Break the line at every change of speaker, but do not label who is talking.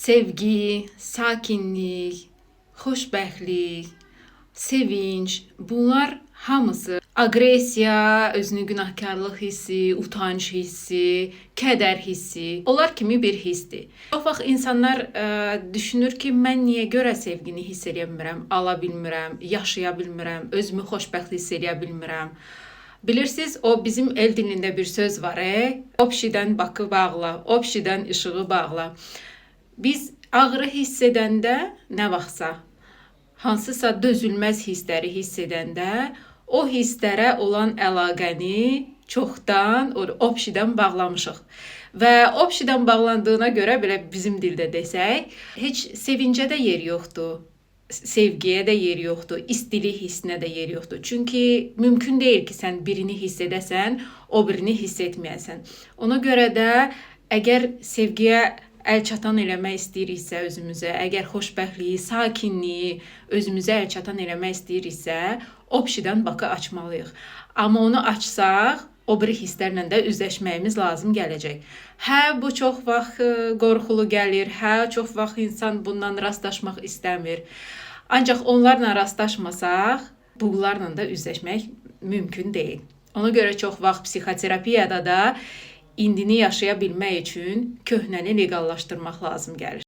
Sevgi, sakinlik, xoşbəxtlik, sevinç, bunlar hamısı aqressiya, özünü günahkarlıq hissi, utanc hissi, kədər hissi, onlar kimi bir hissdir. Çox vaxt insanlar düşünür ki, mən niyə görə sevgini hiss edə bilmirəm, ala bilmirəm, yaşaya bilmirəm, özümü xoşbəxt hiss edə bilmirəm. Bilirsiniz, o bizim el dilində bir söz var, общиdən bakı bağla, общidən işığı bağla. Biz ağrı hiss edəndə nə vaxtsa, hansısa dözülməz hissləri hiss edəndə o hisslərə olan əlaqəni çoxdan общidən bağlamışıq. Və общidən bağlandığına görə belə bizim dildə desək, heç sevincə də yer yoxdur, sevgiyə də yer yoxdur, istilik hissinə də yer yoxdur. Çünki mümkün deyil ki, sən birini hiss edəsən, o birini hiss etməyəsən. Ona görə də əgər sevgiyə əlçatan eləmək istəyiriksə özümüzə, əgər xoşbəxtliyi, sakinliyi özümüzə əlçatan eləmək istəyiriksə, общidən bakı açmalıyıq. Amma onu açsaq, o biri hisslərlə də üzləşməyimiz lazım gələcək. Hə, bu çox vaxt qorxulu gəlir, hə, çox vaxt insan bundan rastlaşmaq istəmir. Ancaq onlarla rastlaşmasaq, bunlarla da üzləşmək mümkün deyil. Ona görə çox vaxt psixoterapiyada da indini yaşaya bilmək üçün köhnəni legallaşdırmaq lazım gəlir.